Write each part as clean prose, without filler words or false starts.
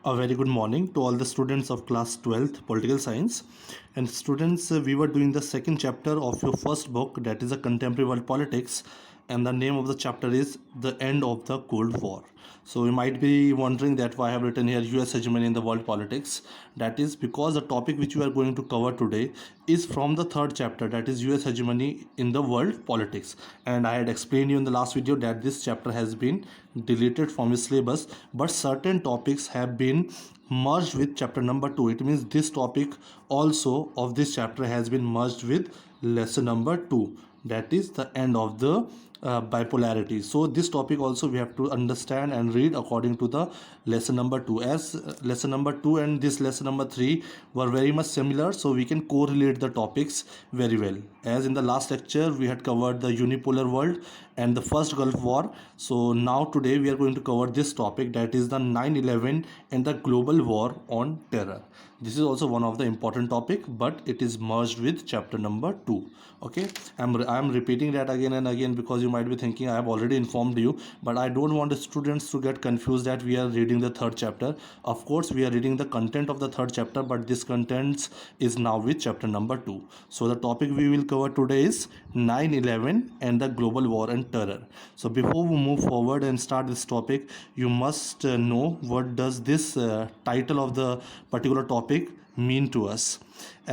A very good morning to all the students of class 12th political science. And students, we were doing the second chapter of your first book, that is a contemporary world politics, and the name of the chapter is The End of the Cold War. So you might be wondering that why I have written here US hegemony in the world politics. That is because the topic which we are going to cover today is from the third chapter, that is US hegemony in the world politics. And I had explained you in the last video that this chapter has been deleted from your syllabus, but certain topics have been merged with chapter number 2. It means this topic also of this chapter has been merged with lesson number 2, that is the end of the bipolarity. So this topic also we have to understand and read according to the lesson number 2, as lesson number 2 and this lesson number 3 were very much similar, so we can correlate the topics very well. As in the last lecture we had covered the unipolar world and the first Gulf War, so now today we are going to cover this topic, that is the 9/11 and the global war on terror. This is also one of the important topic, but it is merged with chapter number 2. Okay, I'm repeating that again and again because you might be thinking I have already informed you, but I don't want the students to get confused that we are reading the third chapter. Of course we are reading the content of the third chapter, but this content is now with chapter number 2. So the topic we will cover today is 9/11 and the global war and terror. So before we move forward and start this topic, you must know what does this title of the particular topic mean to us.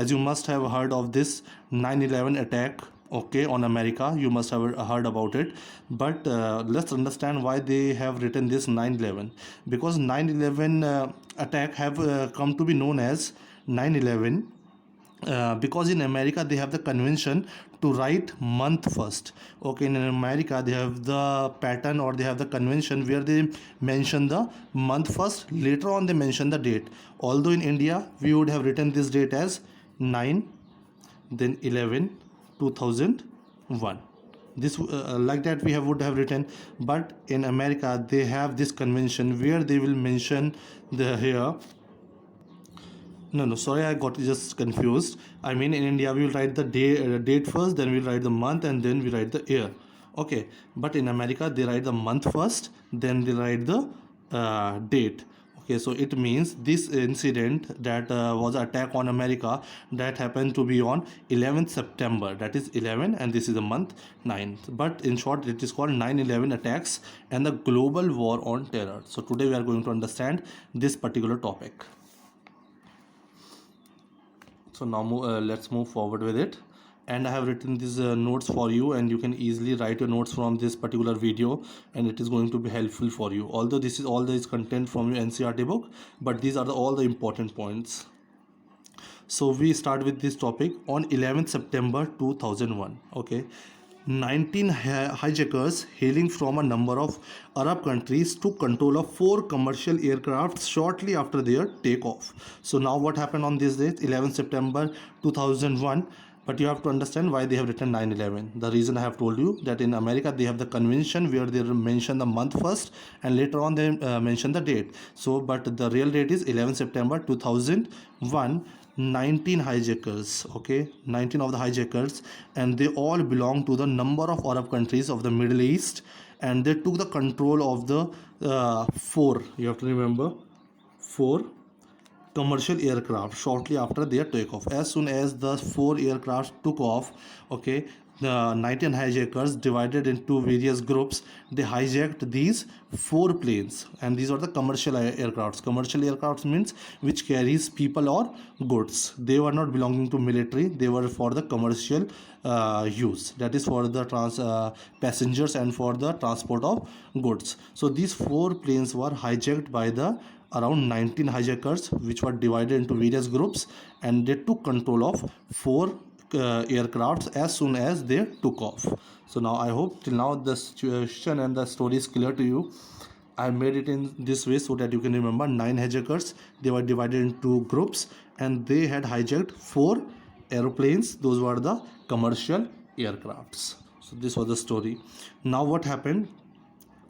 As you must have heard of this 9/11 attack, okay, on America, you must have heard about it, but let's understand why they have written this 9/11, because 9/11 attack have come to be known as 9/11 because in America they have the convention to write month first. Okay, in America they have the pattern or they have the convention where they mention the month first, later on they mention the date. Although in India we would have written this date as 9 then 11 2001, this like that we would have written, but in America they have this convention where they will mention the here. No, sorry, I got just confused. I mean, in India, we will write the date first, then we'll write the month, and then we write the year. Okay, but in America, they write the month first, then they write the date. Okay, so it means this incident that was attack on America that happened to be on 11th September. That is 11, and this is the month 9th. But in short, it is called 9/11 attacks and the global war on terror. So today we are going to understand this particular topic. So now let's move forward with it, and I have written these notes for you, and you can easily write your notes from this particular video, and it is going to be helpful for you. Although this is all this content from your NCERT book, but these are all the important points. So we start with this topic on 11th September 2001. Okay, 19 hijackers hailing from a number of Arab countries took control of 4 commercial aircrafts shortly after their takeoff. So now what happened on this date, 11 September 2001? But you have to understand why they have written 9/11. The reason I have told you that in America they have the convention where they mention the month first and later on they mention the date. So but the real date is 11 September 2001. 19 hijackers, okay, 19 of the hijackers, and they all belong to the number of Arab countries of the Middle East, and they took the control of the 4, you have to remember, 4 commercial aircraft shortly after their takeoff. As soon as the 4 aircraft took off, okay, the 19 hijackers divided into various groups. They hijacked these 4 planes, and these are the commercial aircrafts. Commercial aircrafts means which carries people or goods. They were not belonging to military, they were for the commercial use, that is for the passengers and for the transport of goods. So these 4 planes were hijacked by the around 19 hijackers, which were divided into various groups, and they took control of 4 aircrafts as soon as they took off. So now I hope till now the situation and the story is clear to you. I made it in this way so that you can remember. 9 hijackers, they were divided into groups, and they had hijacked 4 aeroplanes. Those were the commercial aircrafts. So this was the story. Now what happened,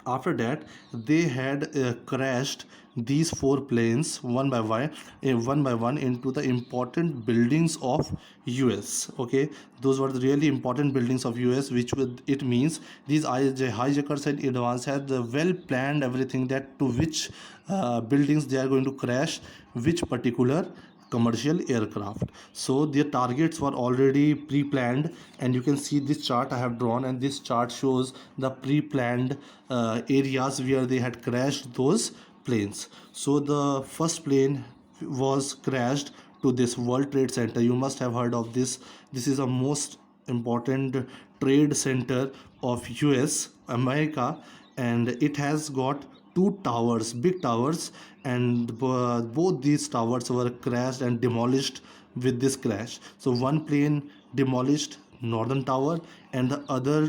After that, they had crashed these four planes one by one into the important buildings of US. Okay, those were the really important buildings of US, which would, it means these hijackers in advance had well planned everything, that to which buildings they are going to crash which particular commercial aircraft. So their targets were already pre-planned, and you can see this chart I have drawn, and this chart shows the pre-planned areas where they had crashed those planes. So the first plane was crashed to this World Trade Center. You must have heard of this. This is a most important trade center of US America, and it has got two towers, big towers, and both these towers were crashed and demolished with this crash. So one plane demolished northern tower, and the other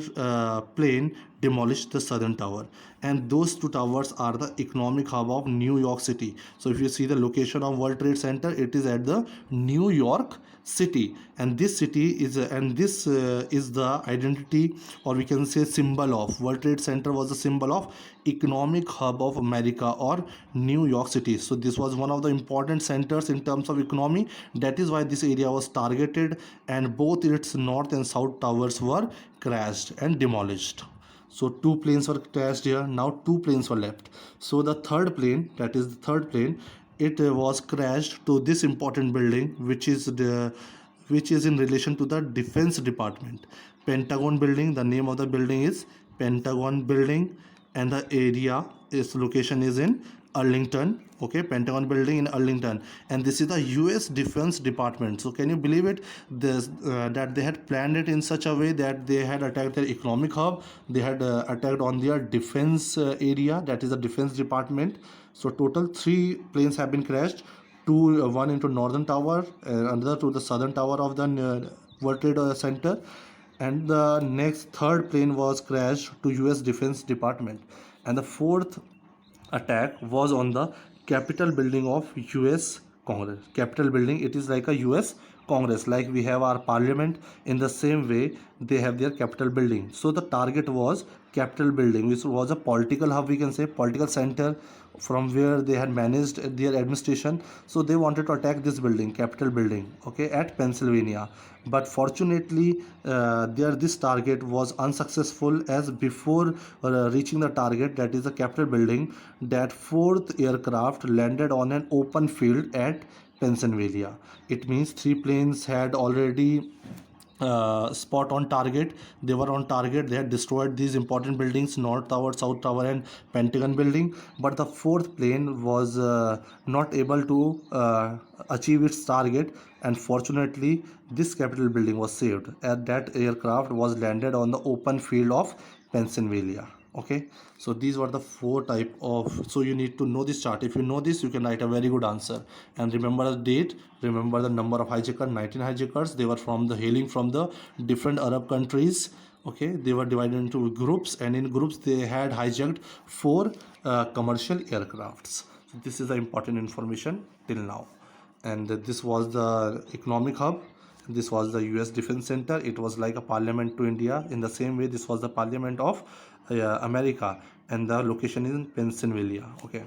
plane demolished the southern tower, and those two towers are the economic hub of New York City. So if you see the location of World Trade Center, it is at the New York City, and this city is is the identity, or we can say symbol of World Trade Center was a symbol of economic hub of America, or New York City. So this was one of the important centers in terms of economy. That is why this area was targeted, and both its north and south towers were crashed and demolished. So two planes were crashed here. Now two planes were left. So the third plane, that is the third plane, it was crashed to this important building, which is in relation to the Defense Department, Pentagon building. The name of the building is Pentagon building, and the area, its location is in Arlington. Okay, Pentagon building in Arlington, and this is the US Defense Department. So can you believe it, this that they had planned it in such a way that they had attacked their economic hub, they had attacked on their defense area, that is the Defense Department. So total three planes have been crashed, two one into northern tower, another to the southern tower of the World Trade Center, and the next third plane was crashed to US Defense Department, and the fourth attack was on the Capitol building of US Congress. Capitol building, it is like a US Congress, like we have our parliament. In the same way, they have their Capitol building. So the target was Capitol building, which was a political hub, we can say political center, from where they had managed their administration. So they wanted to attack this building, Capitol building, okay, at Pennsylvania. But fortunately, this target was unsuccessful, as before reaching the target, that is the Capitol building, that fourth aircraft landed on an open field at Pennsylvania. It means three planes had already spot on target. They were on target. They had destroyed these important buildings, North Tower, South Tower, and Pentagon building. But the fourth plane was not able to achieve its target, and fortunately, this Capitol building was saved. And that aircraft was landed on the open field of Pennsylvania. Okay, so these were the four type of, so you need to know this chart. If you know this, you can write a very good answer. And remember the date, remember the number of hijackers, 19 hijackers. They were from the hailing from the different Arab countries. Okay, they were divided into groups, and in groups they had hijacked four commercial aircrafts. So this is the important information till now. And this was the economic hub, this was the US Defense Center. It was like a parliament to India. In the same way, this was the parliament of America, and the location is in Pennsylvania. Okay.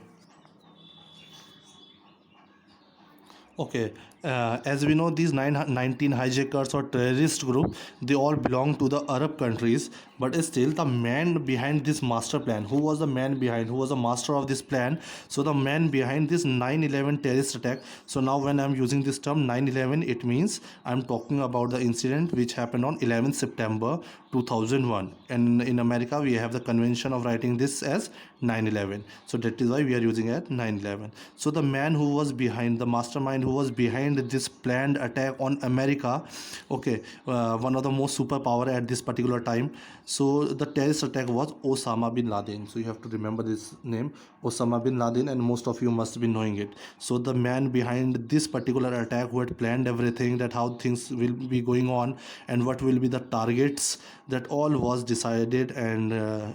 Okay, as we know, these 19 hijackers or terrorist group, they all belong to the Arab countries. But still, the man behind this master plan, who was the man behind, who was the master of this plan? So the man behind this 9/11 terrorist attack. So now when I'm using this term 9/11, it means I'm talking about the incident which happened on 11th September 2001. And in America, we have the convention of writing this as 9/11. So that is why we are using it 9/11. So the man who was behind, the mastermind who was behind this planned attack on America, okay, one of the most superpower at this particular time. So the terrorist attack was Osama bin Laden. So you have to remember this name, Osama bin Laden, and most of you must be knowing it. So the man behind this particular attack, who had planned everything, that how things will be going on and what will be the targets, that all was decided and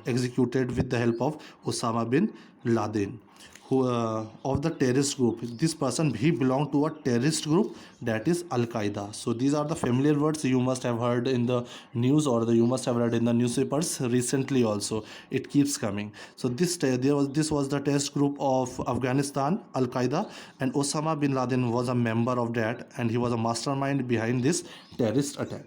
executed with the help of Osama bin Laden, of the terrorist group. This person, he belonged to a terrorist group, that is Al Qaeda. So these are the familiar words you must have heard in the news, or you must have read in the newspapers recently also. It keeps coming. So this was the terrorist group of Afghanistan, Al Qaeda, and Osama bin Laden was a member of that, and he was a mastermind behind this terrorist attack.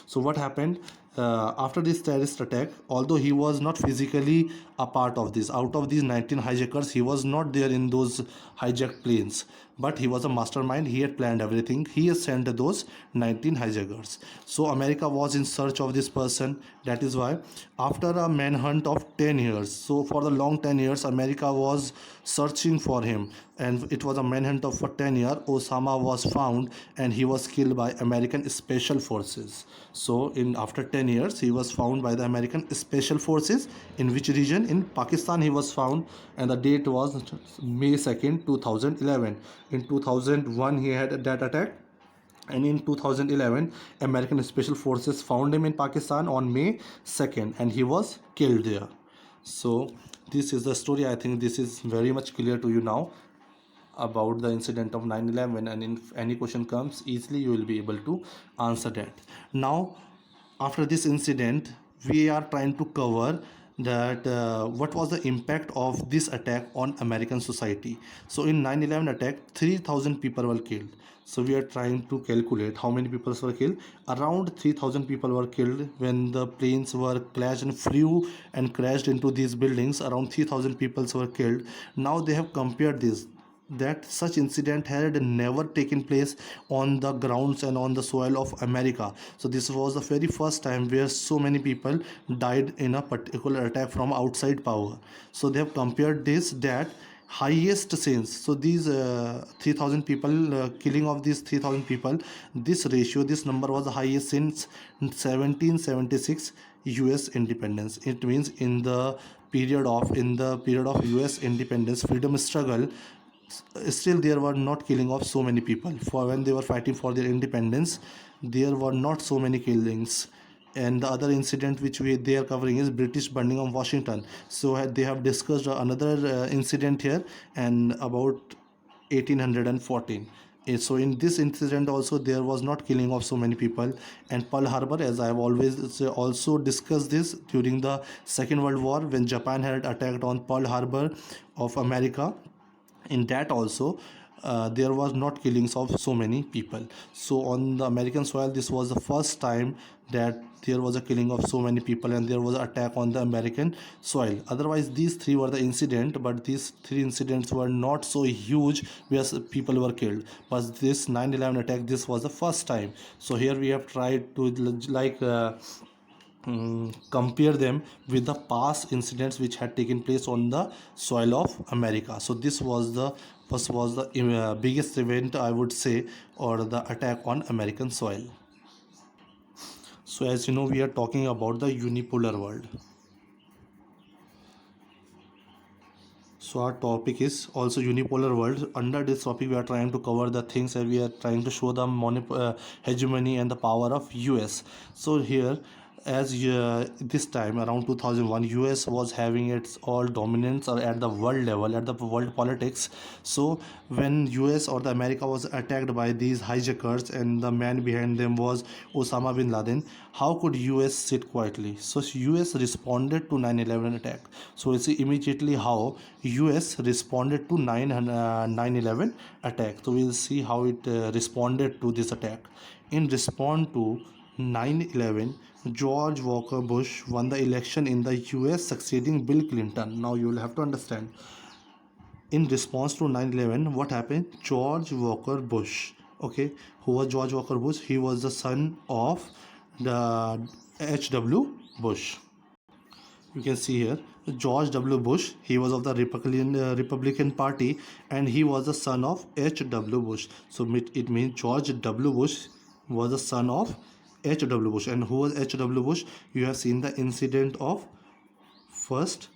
So what happened after this terrorist attack? Although he was not physically a part of this, out of these 19 hijackers, he was not there in those hijacked planes, but he was a mastermind. He had planned everything. He has sent those 19 hijackers. So America was in search of this person. That is why, after a manhunt of 10 years, so for the long 10 years, America was searching for him, and it was a manhunt of for 10 years. Osama was found, and he was killed by American special forces. So in after 10 years, he was found by the American special forces. In which region? In Pakistan he was found, and the date was May 2nd, 2011. In 2001 he had that attack, and in 2011 American special forces found him in Pakistan on May 2nd, and he was killed there. So this is the story. I think this is very much clear to you now about the incident of 9/11, and if any question comes, easily you will be able to answer that. Now, after this incident, we are trying to cover that what was the impact of this attack on American society. So in 9/11 attack, 3,000 people were killed. So we are trying to calculate how many people were killed. Around 3,000 people were killed when the planes were clashed and flew and crashed into these buildings. Around 3,000 people were killed. Now they have compared this, that such incident had never taken place on the grounds and on the soil of America. So this was the very first time where so many people died in a particular attack from outside power. So they have compared this, that highest since, so these 3,000 people, killing of these 3,000 people, this ratio, this number was the highest since 1776 US independence. It means in the period of US independence freedom struggle, still there were not killing of so many people. For when they were fighting for their independence, there were not so many killings. And the other incident which they are covering is British burning of Washington. So they have discussed another incident here, and about 1814. So in this incident also there was not killing of so many people. And Pearl Harbor, as I have always also discussed this, during the Second World War, when Japan had attacked on Pearl Harbor of America, in that also there was not killings of so many people. So on the American soil, this was the first time that there was a killing of so many people, and there was an attack on the American soil. Otherwise these three were the incident, but these three incidents were not so huge where people were killed. But this 9/11 attack, this was the first time. So here we have tried to compare them with the past incidents which had taken place on the soil of America. So this was the biggest event, I would say, or the attack on American soil. So as you know, we are talking about the unipolar world. So our topic is also unipolar world. Under this topic, we are trying to cover the things, and we are trying to show the hegemony and the power of US. So here, as this time around 2001, US was having its all dominance at the world level, at the world politics. So when US or the America was attacked by these hijackers, and the man behind them was Osama bin Laden, how could US sit quietly? So US responded to 9/11 attack. So we see immediately how US responded to 9/11 attack. So we'll see how it responded to this attack. In response to 9/11, George Walker Bush won the election in the US, succeeding Bill Clinton. Now you will have to understand. In response to 9/11, what happened? George Walker Bush. Okay, who was George Walker Bush? He was the son of the H.W. Bush. You can see here George W. Bush. He was of the Republican Party, and he was the son of H.W. Bush. So it means George W. Bush was the son of H.W. Bush. And who was H.W. Bush? You have seen the incident of first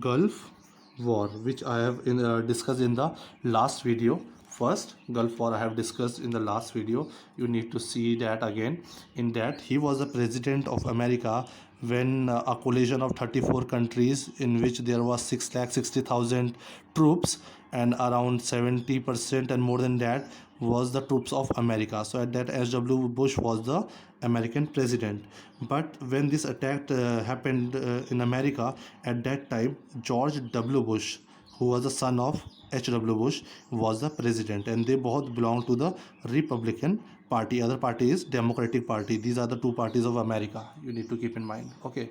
Gulf War, which I have discussed in the last video. First Gulf War I have discussed in the last video. You need to see that again. In that, he was the president of America when a coalition of 34 countries in which there was 6,60,000 troops, and around 70% and more than that was the troops of America. So at that, H.W. Bush was the American president. But when this attack happened in America, at that time George W. Bush, who was the son of H.W. Bush, was the president, and they both belong to the Republican Party. Other party is Democratic Party. These are the two parties of America. You need to keep in mind. Okay.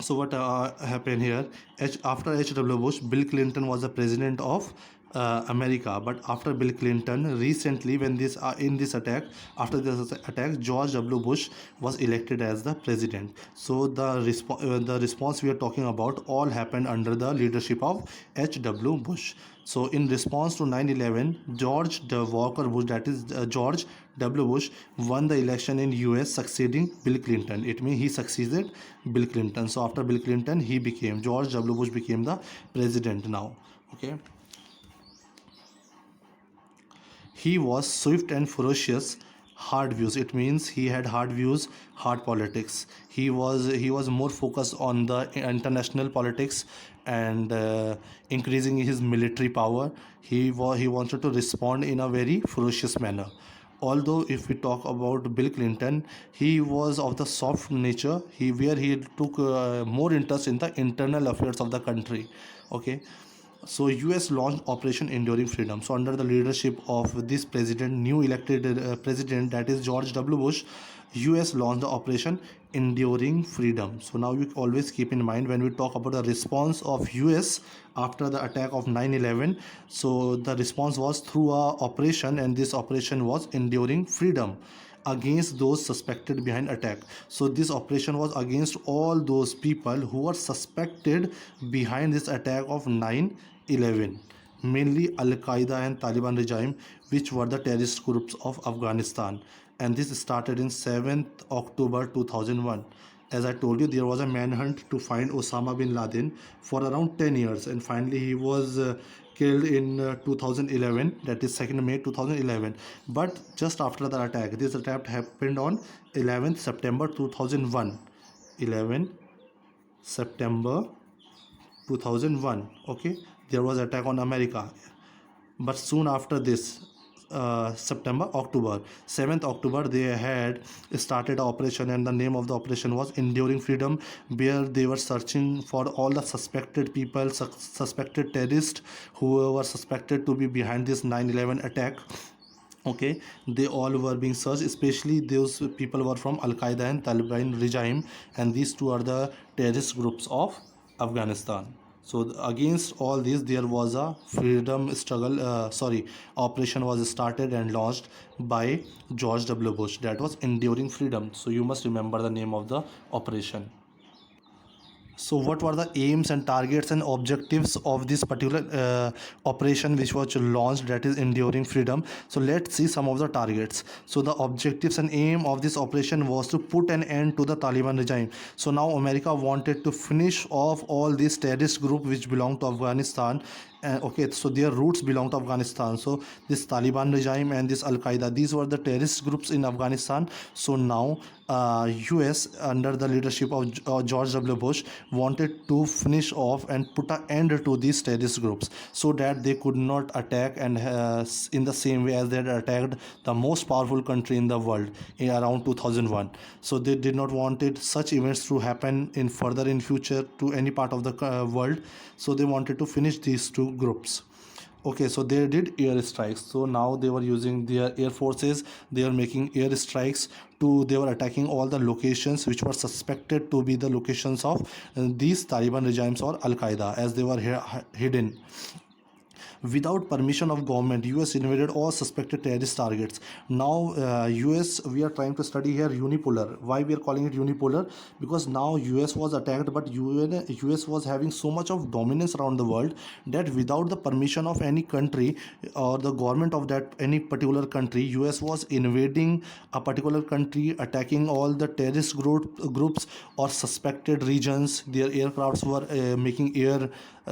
So what happened here? After H.W. Bush, Bill Clinton was the president of America. But after Bill Clinton, recently, when this in this attack, after this attack, George W. Bush was elected as the president. So the response we are talking about all happened under the leadership of H.W. Bush. So in response to 9/11, George Walker Bush, that is George W. Bush, won the election in US, succeeding Bill Clinton. It means he succeeded Bill Clinton. So after Bill Clinton, George W. Bush became the president now. Okay. He was swift and ferocious, hard views. It means he had hard views, hard politics. He was more focused on the international politics and increasing his military power. He wanted to respond in a very ferocious manner. Although if we talk about Bill Clinton, he was of the soft nature. He took more interest in the internal affairs of the country. Okay. So US launched Operation Enduring Freedom. So under the leadership of this president, new elected president, that is George W. Bush, US launched the Operation Enduring Freedom. So now you always keep in mind when we talk about the response of US after the attack of 9/11. So the response was through a operation, and this operation was Enduring Freedom against those suspected behind attack. So this operation was against all those people who were suspected behind this attack of 9/11, mainly Al-Qaeda and Taliban regime, which were the terrorist groups of Afghanistan. And this started in 7th October 2001. As I told you, there was a manhunt to find Osama bin Laden for around 10 years, and finally he was killed in 2011, that is 2nd May 2011. But just after the attack, this attack happened on 11th September 2001. 11 September 2001. Okay, there was attack on America. But soon after this, October 7th October, they had started an operation, and the name of the operation was Enduring Freedom, where they were searching for all the suspected people, suspected terrorists who were suspected to be behind this 9/11 attack. Okay, they all were being searched, especially those people were from Al-Qaeda and Taliban regime, and these two are the terrorist groups of Afghanistan. So against all this, there was a freedom struggle. Operation was started and launched by George W. Bush. That was Enduring Freedom. So you must remember the name of the operation. So what were the aims and targets and objectives of this particular operation which was launched, that is Enduring Freedom? So let's see some of the targets. So the objectives and aim of this operation was to put an end to the Taliban regime. So now America wanted to finish off all these terrorist group which belong to Afghanistan. Okay, so their roots belong to Afghanistan. So this Taliban regime and this Al-Qaeda, these were the terrorist groups in Afghanistan. So now US under the leadership of George W. Bush wanted to finish off and put an end to these terrorist groups, so that they could not attack and in the same way as they had attacked the most powerful country in the world in around 2001. So they did not wanted such events to happen in future to any part of the world. So they wanted to finish these two groups. Okay, so they did air strikes. So now they were using their air forces. They are making air strikes they were attacking all the locations which were suspected to be the locations of these Taliban regimes or Al-Qaeda, as they were hidden. Without permission of government, US invaded all suspected terrorist targets. Now US, we are trying to study here unipolar. Why we are calling it unipolar? Because now US was attacked, but US was having so much of dominance around the world that without the permission of any country or the government of that any particular country, US was invading a particular country, attacking all the terrorist groups or suspected regions. Their aircrafts were making air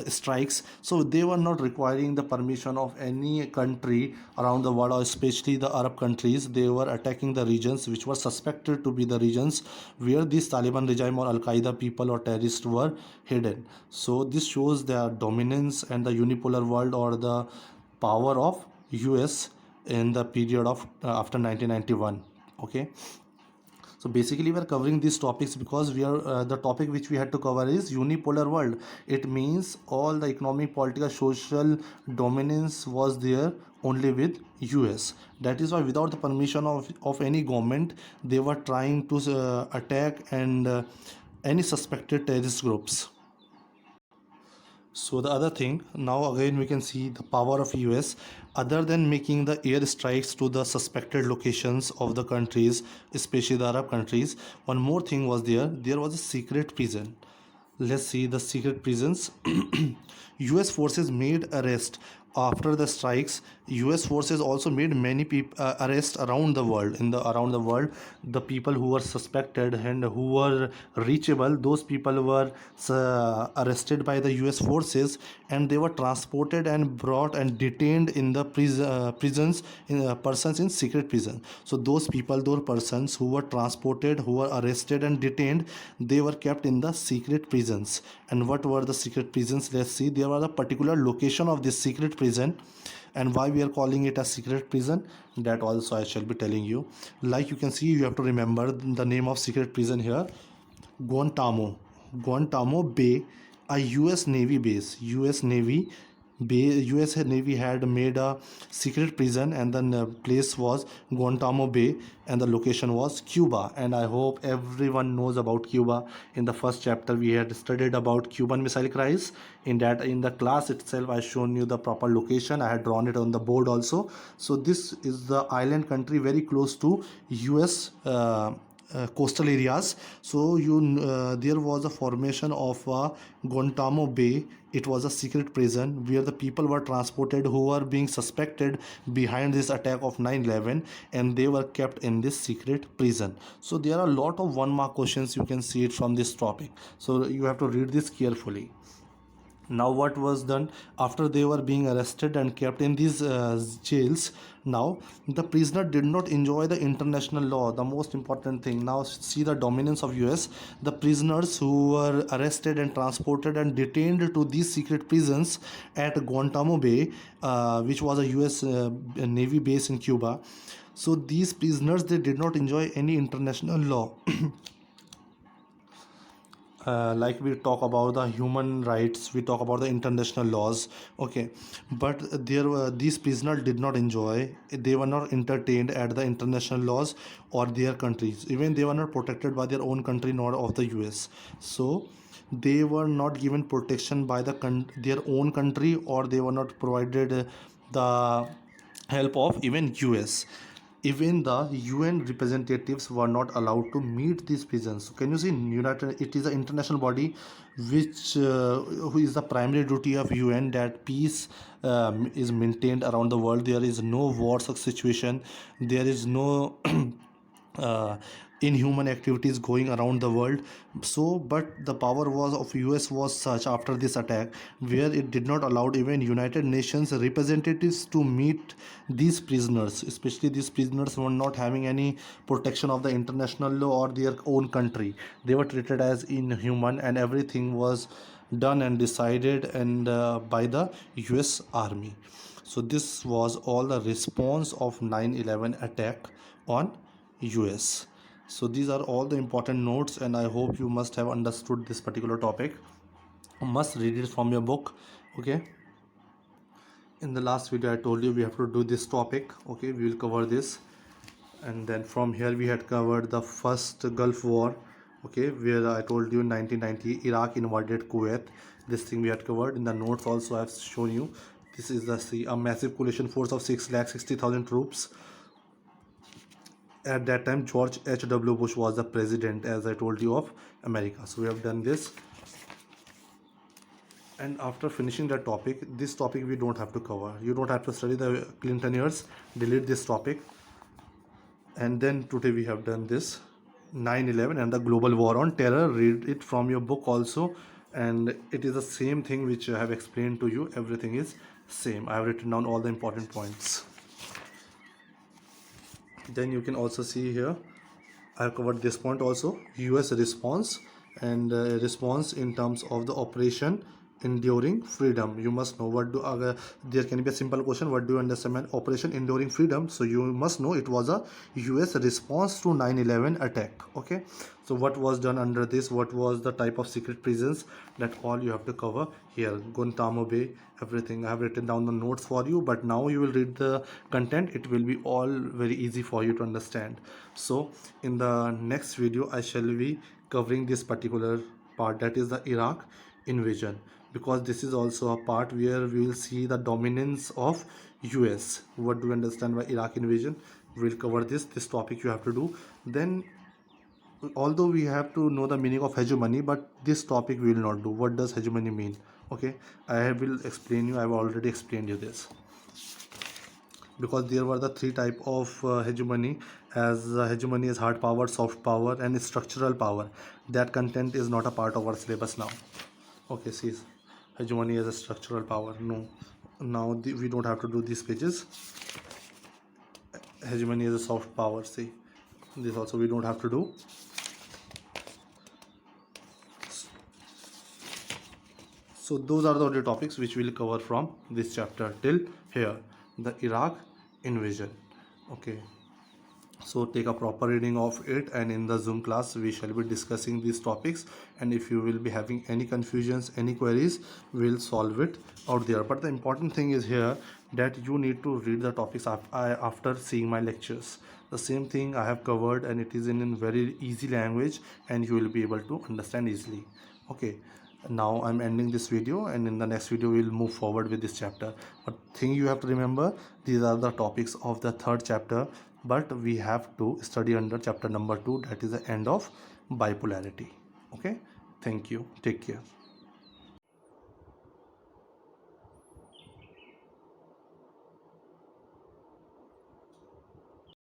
strikes. So they were not requiring the permission of any country around the world, or especially the Arab countries. They were attacking the regions which were suspected to be the regions where this Taliban regime or Al Qaeda people or terrorists were hidden. So this shows their dominance and the unipolar world, or the power of US in the period of after 1991. Okay, so basically we are covering these topics because we are the topic which we had to cover is unipolar world. It means all the economic, political, social dominance was there only with US. That is why without the permission of any government, they were trying to attack and any suspected terrorist groups. So the other thing, now again we can see the power of US. Other than making the air strikes to the suspected locations of the countries, especially the Arab countries, one more thing was there. There was a secret prison. Let's see the secret prisons. US forces made arrest after the strikes. US forces also made many people arrests around the world. In the around the world, the people who were suspected and who were reachable, those people were arrested by the US forces, and they were transported and brought and detained in the prisons, in persons in secret prison. So those people, those persons who were transported, who were arrested and detained, they were kept in the secret prisons. And what were the secret prisons? Let's see. There was a particular location of this secret prison, and why we are calling it a secret prison, that also I shall be telling you. Like you can see, you have to remember the name of secret prison here: Guantanamo Bay, a US Navy base. US Navy had made a secret prison, and the place was Guantanamo Bay, and the location was Cuba. And I hope everyone knows about Cuba. In the first chapter, we had studied about Cuban Missile Crisis. In the class itself, I shown you the proper location. I had drawn it on the board also. So this is the island country very close to US coastal areas. So there was a formation of Guantanamo Bay. It was a secret prison where the people were transported who were being suspected behind this attack of 9/11, and they were kept in this secret prison. So there are a lot of 1 mark questions, you can see it from this topic. So you have to read this carefully. Now what was done after they were being arrested and kept in these jails? Now the prisoner did not enjoy the international law, the most important thing. Now see the dominance of US. The prisoners who were arrested and transported and detained to these secret prisons at Guantanamo Bay, which was a US Navy base in Cuba. So these prisoners, they did not enjoy any international law. Like we talk about the human rights, we talk about the international laws. Okay, but there were these prisoners did not enjoy, they were not entertained at the international laws or their countries. Even they were not protected by their own country nor of the US. So they were not given protection by their own country, or they were not provided the help of even US. Even the UN representatives were not allowed to meet these prisons. So can you see, United, it is an international body which who is the primary duty of UN, that peace is maintained around the world. There is no war situation. There is no uh, inhuman activities going around the world. So but the power was of US was such after this attack, where it did not allow even United Nations representatives to meet these prisoners. Especially these prisoners were not having any protection of the international law or their own country. They were treated as inhuman, and everything was done and decided and by the US Army. So this was all the response of 9/11 attack on US. So these are all the important notes, and I hope you must have understood this particular topic. You must read it from your book. Okay, in the last video I told you we have to do this topic. Okay, we will cover this, and then from here we had covered the first Gulf War. Okay, where I told you in 1990 Iraq invaded Kuwait. This thing we had covered. In the notes also I have shown you. This is a massive coalition force of 6,60,000 troops. At that time George H.W. Bush was the president, as I told you, of America. So we have done this, and after finishing that topic, this topic we don't have to cover. You don't have to study the Clinton years. Delete this topic. And then today we have done this 9/11 and the global war on terror. Read it from your book also, and it is the same thing which I have explained to you. Everything is same. I have written down all the important points. Then you can also see here I have covered this point also. US response, and response in terms of the operation enduring freedom. You must know what do there can be a simple question, what do you understand by operation enduring freedom? So you must know it was a US response to 9/11 attack. Okay, so what was done under this, what was the type of secret prisons, that all you have to cover here. Guantanamo Bay, everything I have written down the notes for you, but now you will read the content. It will be all very easy for you to understand. So in the next video I shall be covering this particular part, that is the Iraq invasion, because this is also a part where we will see the dominance of US. What do you understand by Iraq invasion? We'll cover this topic you have to do. Then although we have to know the meaning of hegemony, but this topic we will not do. What does hegemony mean? Okay, I will explain you. I have already explained you this, because there were the three type of hegemony, as hegemony is hard power, soft power, and structural power. That content is not a part of our syllabus now. Okay, see, hegemony as a structural power, no. Now we don't have to do these pages. Hegemony is a soft power, see, this also we don't have to do. So those are the only topics which we'll cover from this chapter till here, the Iraq invasion. Okay, so take a proper reading of it, and in the Zoom class we shall be discussing these topics, and if you will be having any confusions, any queries, we'll solve it out there. But the important thing is here that you need to read the topics after seeing my lectures. The same thing I have covered, and it is in very easy language, and you will be able to understand easily. Okay, now I'm ending this video, and in the next video we'll move forward with this chapter. But thing you have to remember, these are the topics of the third chapter, but we have to study under chapter number 2, that is the end of bipolarity. Okay, thank you, take care.